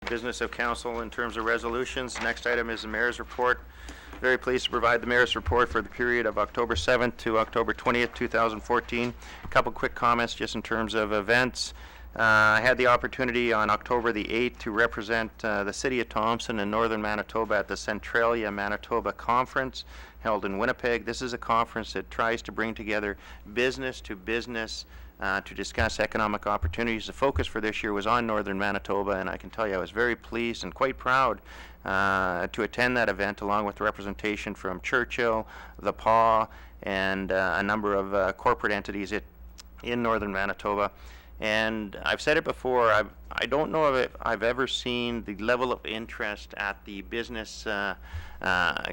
business of council in terms of resolutions. Next item is the mayor's report. Very pleased to provide the mayor's report for the period of October 7th to October 20th, 2014. A couple quick comments just in terms of events. I had the opportunity on October the 8th to represent the city of Thompson in northern Manitoba at the Centralia Manitoba Conference held in Winnipeg. This is a conference that tries to bring together business to business to discuss economic opportunities. The focus for this year was on northern Manitoba, and I can tell you I was very pleased and quite proud to attend that event along with representation from Churchill, the PAW, and a number of corporate entities in northern Manitoba. And I've said it before, I don't know if I've ever seen the level of interest at the business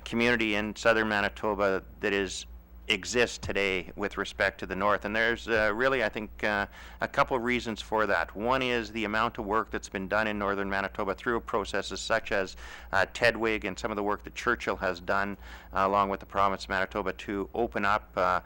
community in southern Manitoba that exists today with respect to the north. And there's really, I think, a couple of reasons for that. One is the amount of work that's been done in northern Manitoba through processes such as TEDWIG and some of the work that Churchill has done along with the province of Manitoba to open up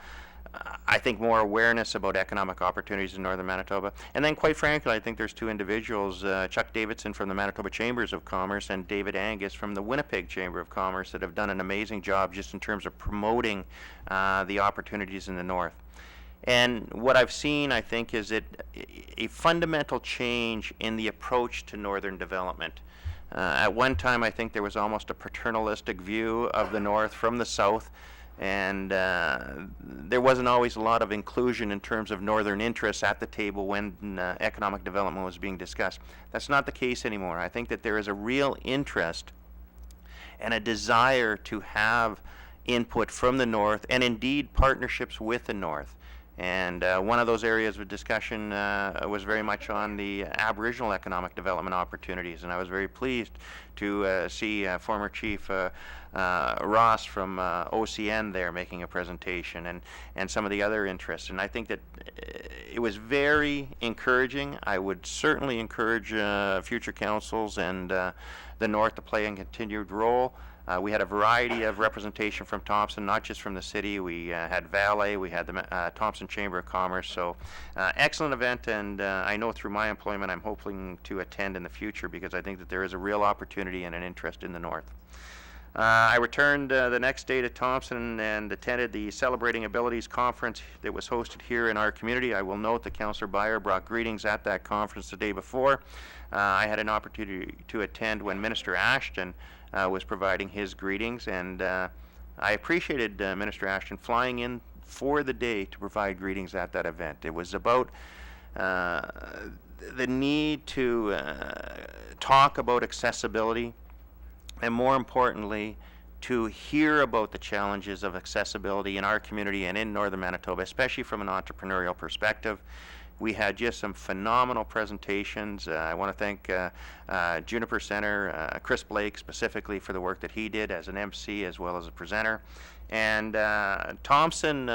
I think more awareness about economic opportunities in northern Manitoba. And then quite frankly, I think there's two individuals, Chuck Davidson from the Manitoba Chambers of Commerce and David Angus from the Winnipeg Chamber of Commerce, that have done an amazing job just in terms of promoting the opportunities in the north. And what I've seen, I think, is a fundamental change in the approach to northern development. At one time, I think there was almost a paternalistic view of the north from the south, and there wasn't always a lot of inclusion in terms of northern interests at the table when economic development was being discussed. That's not the case anymore. I think that there is a real interest and a desire to have input from the north, and indeed partnerships with the north. And one of those areas of discussion was very much on the Aboriginal economic development opportunities, and I was very pleased to see former Chief Ross from OCN there making a presentation, and some of the other interests. And I think that it was very encouraging. I would certainly encourage future councils and the North to play a continued role. We had a variety of representation from Thompson, not just from the city. We had Valet, we had the Thompson Chamber of Commerce. So excellent event, and I know through my employment I'm hoping to attend in the future, because I think that there is a real opportunity and an interest in the north. I returned the next day to Thompson and attended the Celebrating Abilities Conference that was hosted here in our community. I will note that Councillor Beyer brought greetings at that conference the day before. I had an opportunity to attend when Minister Ashton was providing his greetings, and I appreciated Minister Ashton flying in for the day to provide greetings at that event. It was about the need to talk about accessibility, and more importantly, to hear about the challenges of accessibility in our community and in northern Manitoba, especially from an entrepreneurial perspective. We had just some phenomenal presentations. I want to thank Juniper Center, Chris Blake specifically for the work that he did as an MC as well as a presenter. And Thompson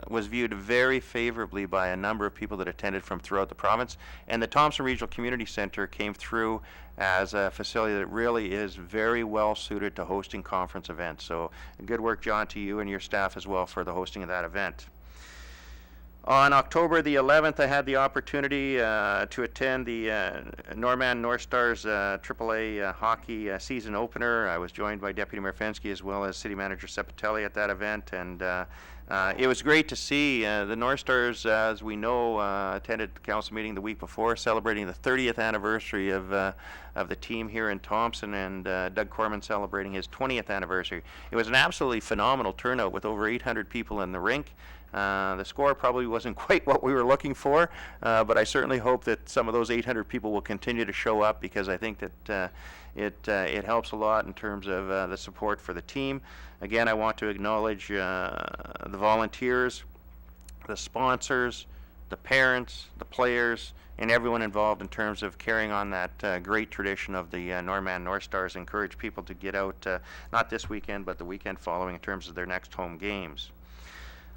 was viewed very favorably by a number of people that attended from throughout the province. And the Thompson Regional Community Center came through as a facility that really is very well suited to hosting conference events. So good work, John, to you and your staff as well for the hosting of that event. On October the 11th, I had the opportunity to attend the Norman North Stars AAA hockey season opener. I was joined by Deputy Mayor Fensky as well as City Manager Sepatelli at that event, and it was great to see the North Stars, as we know, attended the council meeting the week before, celebrating the 30th anniversary of the team here in Thompson, and Doug Corman celebrating his 20th anniversary. It was an absolutely phenomenal turnout with over 800 people in the rink. The score probably wasn't quite what we were looking for, but I certainly hope that some of those 800 people will continue to show up, because I think that it helps a lot in terms of the support for the team. Again, I want to acknowledge the volunteers, the sponsors, the parents, the players, and everyone involved in terms of carrying on that great tradition of the Norman North Stars. Encourage people to get out, not this weekend, but the weekend following in terms of their next home games.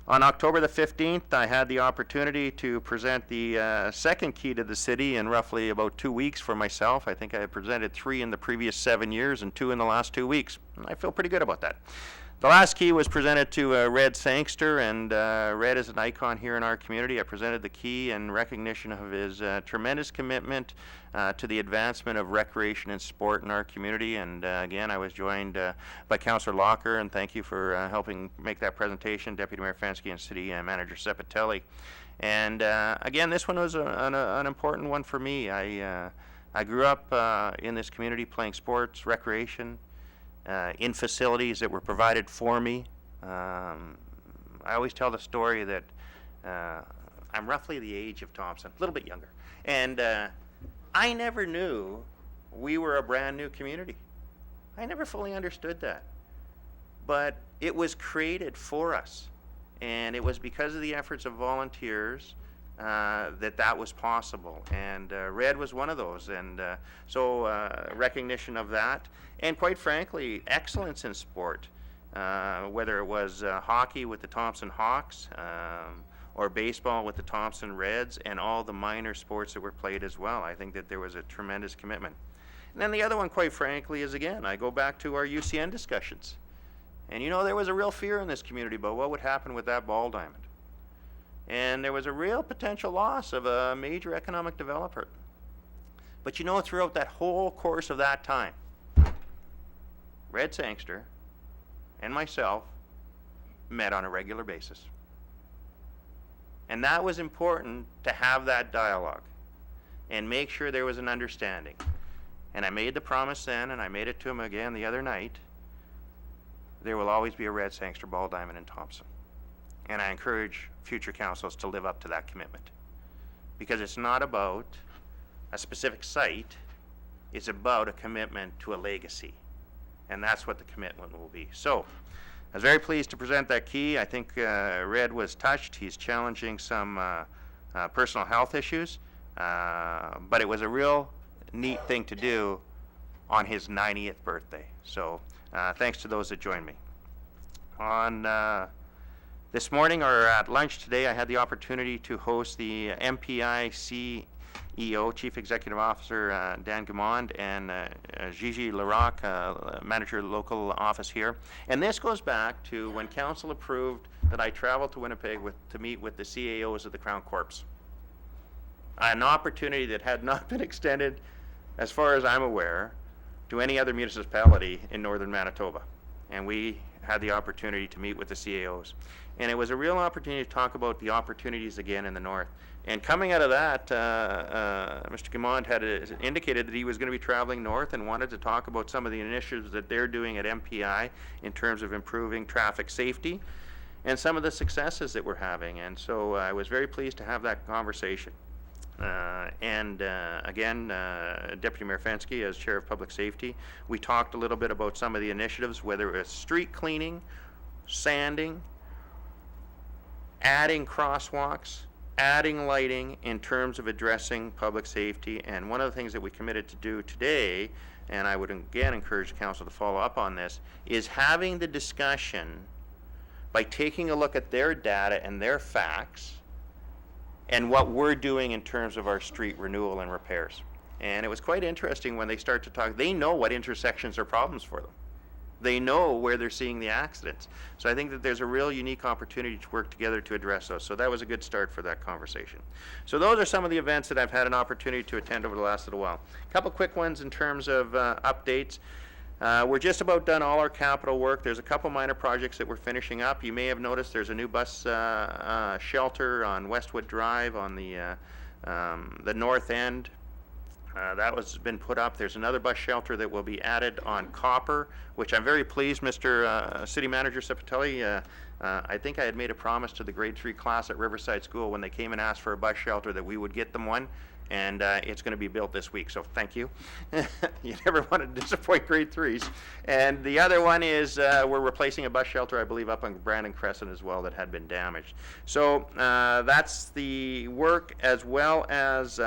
On October the 15th, I had the opportunity to present the second key to the city in roughly about 2 weeks for myself. I think I had presented 3 in the previous 7 years and 2 in the last 2 weeks. And I feel pretty good about that. The last key was presented to Red Sangster, and Red is an icon here in our community. I presented the key in recognition of his tremendous commitment to the advancement of recreation and sport in our community. And again, I was joined by Councillor Locker, and thank you for helping make that presentation, Deputy Mayor Fensky and City Manager Sepatelli. And again, this one was an important one for me. I grew up in this community playing sports, recreation, in facilities that were provided for me. I always tell the story that I'm roughly the age of Thompson, a little bit younger, and I never knew we were a brand new community. I never fully understood that, but it was created for us, and it was because of the efforts of volunteers that was possible, and Red was one of those, and so recognition of that, and quite frankly, excellence in sport, whether it was hockey with the Thompson Hawks, or baseball with the Thompson Reds, and all the minor sports that were played as well. I think that there was a tremendous commitment. And then the other one, quite frankly, is again, I go back to our UCN discussions, and you know, there was a real fear in this community about what would happen with that ball diamond. And there was a real potential loss of a major economic developer. But you know, throughout that whole course of that time, Red Sangster and myself met on a regular basis. And that was important, to have that dialogue and make sure there was an understanding. And I made the promise then, and I made it to him again the other night, there will always be a Red Sangster ball diamond in Thompson. And I encourage future councils to live up to that commitment, because it's not about a specific site, it's about a commitment to a legacy, and that's what the commitment will be. So I was very pleased to present that key. I think Red was touched. He's challenging some personal health issues, but it was a real neat thing to do on his 90th birthday. So thanks to those that joined me. On this morning, or at lunch today, I had the opportunity to host the MPI CEO, Chief Executive Officer Dan Gamond, and Gigi Larocque, Manager of the local office here. And this goes back to when Council approved that I travel to Winnipeg to meet with the CAOs of the Crown Corps. An opportunity that had not been extended, as far as I'm aware, to any other municipality in northern Manitoba. And we had the opportunity to meet with the CAOs. And it was a real opportunity to talk about the opportunities again in the north. And coming out of that, Mr. Gamond had indicated that he was going to be traveling north and wanted to talk about some of the initiatives that they're doing at MPI in terms of improving traffic safety and some of the successes that we're having. And so I was very pleased to have that conversation. Again, Deputy Mayor Fensky, as Chair of Public Safety, we talked a little bit about some of the initiatives, whether it was street cleaning, sanding, adding crosswalks, adding lighting in terms of addressing public safety. And one of the things that we committed to do today, and I would again encourage the council to follow up on this, is having the discussion by taking a look at their data and their facts and what we're doing in terms of our street renewal and repairs. And it was quite interesting when they start to talk. They know what intersections are problems for them. They know where they're seeing the accidents. So I think that there's a real unique opportunity to work together to address those. So that was a good start for that conversation. So those are some of the events that I've had an opportunity to attend over the last little while. A couple quick ones in terms of updates. We're just about done all our capital work. There's a couple minor projects that we're finishing up. You may have noticed there's a new bus shelter on Westwood Drive on the north end. That was been put up. There's another bus shelter that will be added on Copper, which I'm very pleased, Mr. City Manager Sepatelli. I think I had made a promise to the grade 3 class at Riverside School when they came and asked for a bus shelter that we would get them one, and it's going to be built this week, so thank you. You never want to disappoint grade 3s. And the other one is we're replacing a bus shelter, I believe, up on Brandon Crescent as well that had been damaged. So that's the work, as well as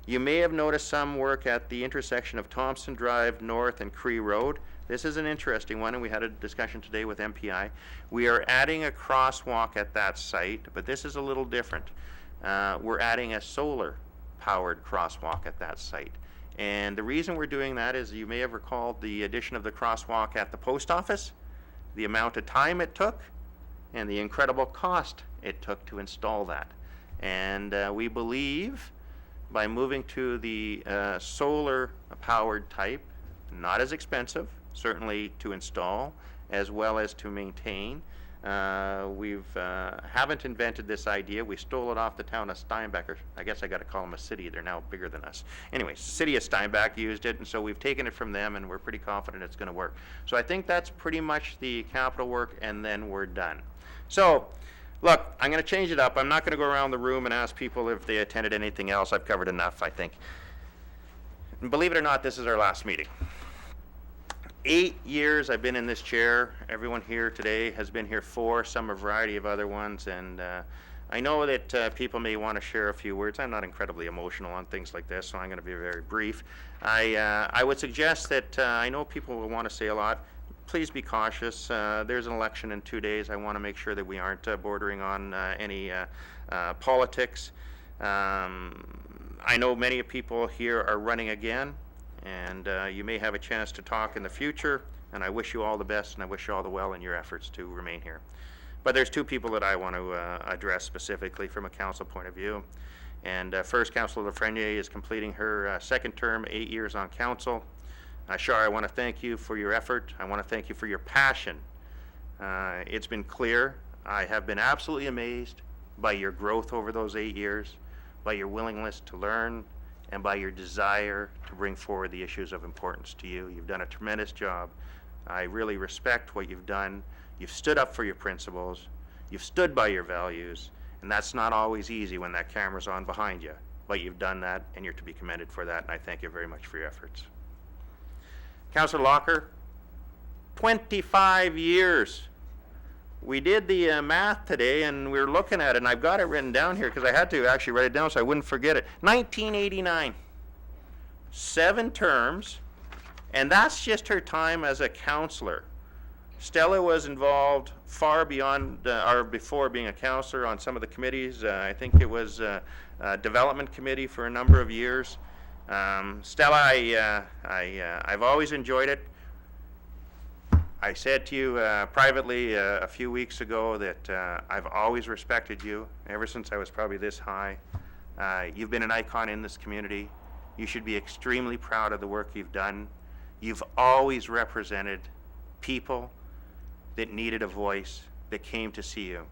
you may have noticed some work at the intersection of Thompson Drive North and Cree Road. This is an interesting one, and we had a discussion today with MPI. We are adding a crosswalk at that site, but this is a little different. We're adding a solar-powered crosswalk at that site. And the reason we're doing that is, you may have recalled the addition of the crosswalk at the post office. the amount of time it took and the incredible cost it took to install that. And we believe by moving to the solar powered type, not as expensive, certainly to install as well as to maintain. We've haven't invented this idea. We stole it off the town of Steinbach, or I guess I got to call them a city. They're now bigger than us. Anyways, the city of Steinbach used it, and so we've taken it from them, and we're pretty confident it's going to work. So I think that's pretty much the capital work, and then we're done. So, look, I'm going to change it up. I'm not going to go around the room and ask people if they attended anything else. I've covered enough, I think. And believe it or not, this is our last meeting. 8 years I've been in this chair. Everyone here today has been here for some, a variety of other ones, and I know that people may want to share a few words. I'm not incredibly emotional on things like this, so I'm going to be very brief. I would suggest that I know people will want to say a lot. Please be cautious. There's an election in 2 days. I want to make sure that we aren't bordering on any politics. I know many people here are running again, and you may have a chance to talk in the future, and I wish you all the best, and I wish you all the well in your efforts to remain here. But there's two people that I want to address specifically from a council point of view. And first, Councillor Lafreniere is completing her second term, 8 years on council. Shar, I want to thank you for your effort. I want to thank you for your passion. It's been clear. I have been absolutely amazed by your growth over those 8 years, by your willingness to learn, and by your desire to bring forward the issues of importance to you. You've done a tremendous job. I really respect what you've done. You've stood up for your principles. You've stood by your values, and that's not always easy when that camera's on behind you, but you've done that, and you're to be commended for that, and I thank you very much for your efforts. Councillor Locker, 25 years. We did the math today, and we were looking at it, and I've got it written down here because I had to actually write it down so I wouldn't forget it. 1989, 7 terms, and that's just her time as a councillor. Stella was involved far beyond, or before being a councillor, on some of the committees. I think it was Development Committee for a number of years. Stella, I've always enjoyed it. I said to you privately a few weeks ago that I've always respected you ever since I was probably this high. You've been an icon in this community. You should be extremely proud of the work you've done. You've always represented people that needed a voice, that came to see you.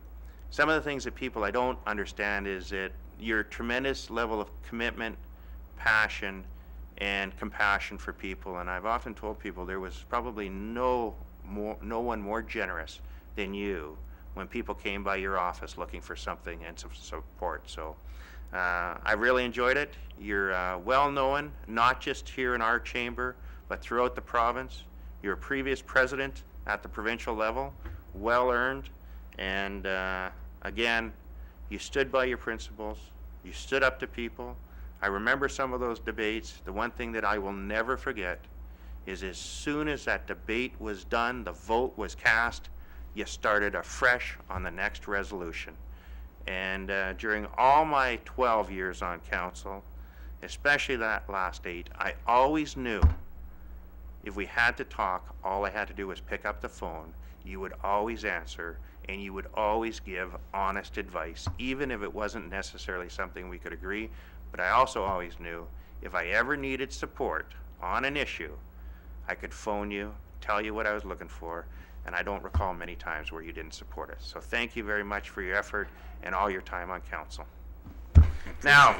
Some of the things that people I don't understand is that your tremendous level of commitment, passion, and compassion for people. And I've often told people there was probably no one more generous than you when people came by your office looking for something and some support. So I really enjoyed it. You're well known, not just here in our chamber, but throughout the province. You're a previous president at the provincial level, well earned, and again, you stood by your principles, you stood up to people. I remember some of those debates. The one thing that I will never forget is as soon as that debate was done, the vote was cast, you started afresh on the next resolution. And during all my 12 years on council, especially that last 8, I always knew if we had to talk, all I had to do was pick up the phone. You would always answer, and you would always give honest advice, even if it wasn't necessarily something we could agree. But I also always knew if I ever needed support on an issue, I could phone you, tell you what I was looking for, and I don't recall many times where you didn't support us. So thank you very much for your effort and all your time on council. Now,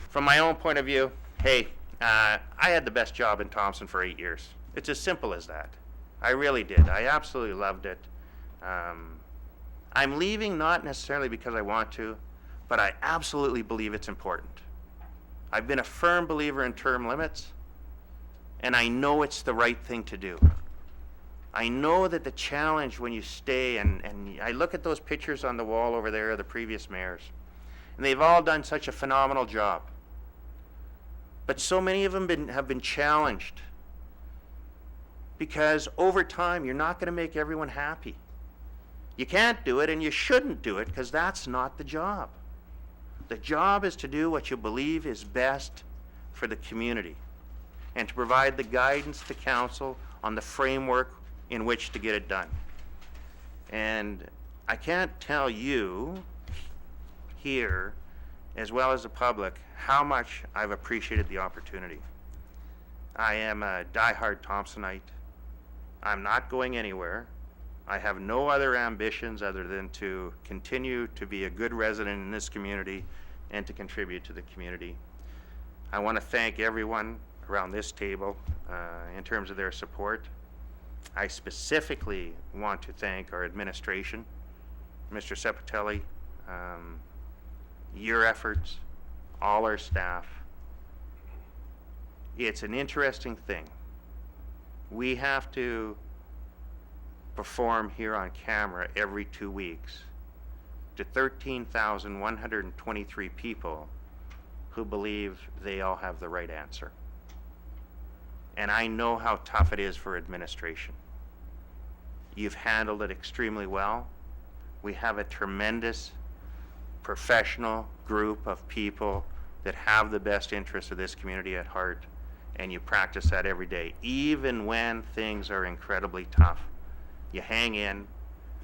from my own point of view, hey, I had the best job in Thompson for 8 years. It's as simple as that. I really did. I absolutely loved it. I'm leaving not necessarily because I want to, but I absolutely believe it's important. I've been a firm believer in term limits, and I know it's the right thing to do. I know that the challenge when you stay, and I look at those pictures on the wall over there of the previous mayors, and they've all done such a phenomenal job. But so many of them have been challenged because over time you're not going to make everyone happy. You can't do it, and you shouldn't do it, because that's not the job. The job is to do what you believe is best for the community and to provide the guidance to council on the framework in which to get it done. And I can't tell you here, as well as the public, how much I've appreciated the opportunity. I am a diehard Thompsonite. I'm not going anywhere. I have no other ambitions other than to continue to be a good resident in this community and to contribute to the community. I want to thank everyone around this table in terms of their support. I specifically want to thank our administration, Mr. Sepatelli, your efforts, all our staff. It's an interesting thing. We have to perform here on camera every 2 weeks to 13,123 people who believe they all have the right answer. And I know how tough it is for administration. You've handled it extremely well. We have a tremendous professional group of people that have the best interests of this community at heart, and you practice that every day, even when things are incredibly tough. You hang in.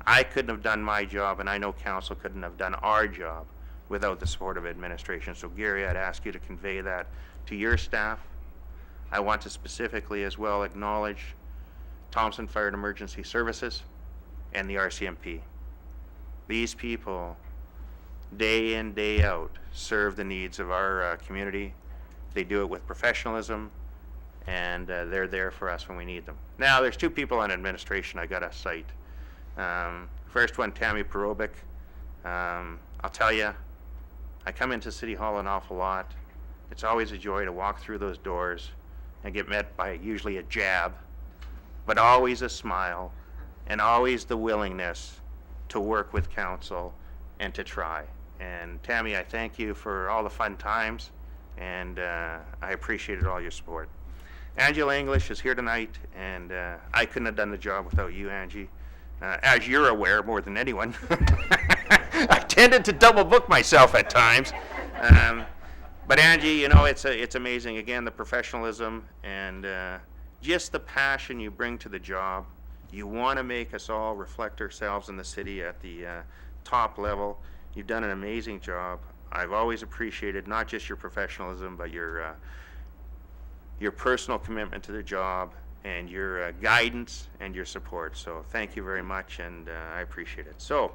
I couldn't have done my job, and I know council couldn't have done our job without the support of administration. So Gary, I'd ask you to convey that to your staff. I want to specifically as well acknowledge Thompson Fire and Emergency Services and the RCMP. These people, day in, day out, serve the needs of our community. They do it with professionalism, and they're there for us when we need them. Now, there's two people on administration I gotta cite. First one, Tammy Perobic. I'll tell you, I come into City Hall an awful lot. It's always a joy to walk through those doors and get met by usually a jab, but always a smile and always the willingness to work with council and to try. And Tammy, I thank you for all the fun times, and I appreciated all your support. Angela English is here tonight, and I couldn't have done the job without you, Angie. As you're aware more than anyone, I tended to double book myself at times. But Angie, you know, it's amazing. Again, the professionalism and just the passion you bring to the job. You want to make us all reflect ourselves in the city at the top level. You've done an amazing job. I've always appreciated not just your professionalism, but your personal commitment to the job and your guidance and your support. So thank you very much, and I appreciate it. So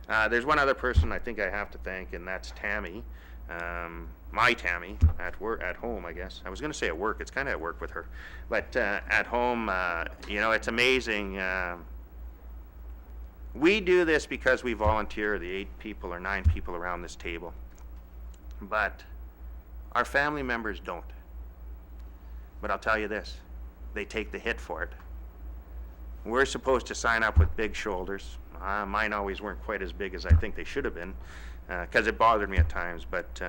there's one other person I think I have to thank, and that's Tammy. My Tammy at work, at home, I guess. I was going to say at work. It's kind of at work with her, but at home, you know, it's amazing. We do this because we volunteer, the 8 people or 9 people around this table, but our family members don't. But I'll tell you this, they take the hit for it. We're supposed to sign up with big shoulders. Mine always weren't quite as big as I think they should have been, because it bothered me at times, but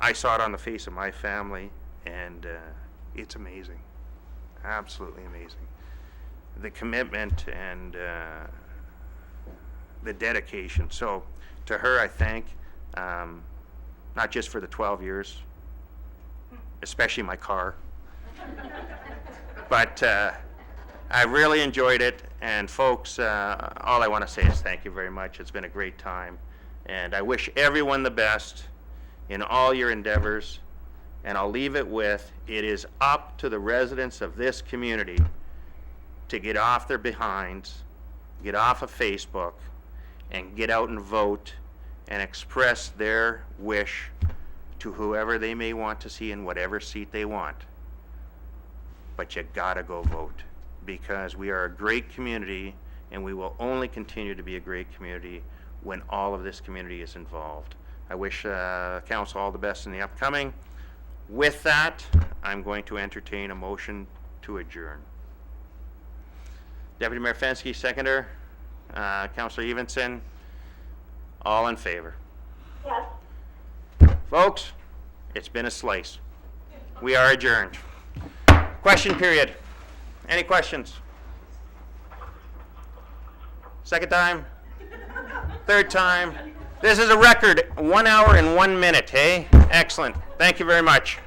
I saw it on the face of my family, and it's amazing, absolutely amazing. The commitment and the dedication. So to her I thank, not just for the 12 years, especially my car, but I really enjoyed it. And folks, all I want to say is thank you very much. It's been a great time, and I wish everyone the best in all your endeavors. And I'll leave it with, it is up to the residents of this community to get off their behinds, get off of Facebook, and get out and vote and express their wish to whoever they may want to see in whatever seat they want. But you gotta go vote, because we are a great community, and we will only continue to be a great community when all of this community is involved. I wish council all the best in the upcoming. With that, I'm going to entertain a motion to adjourn. Deputy Mayor Fensky, seconder. Councillor Evenson, all in favor? Yes. Folks, it's been a slice. We are adjourned. Question period. Any questions? Second time? Third time? This is a record, 1 hour and 1 minute, hey? Excellent. Thank you very much.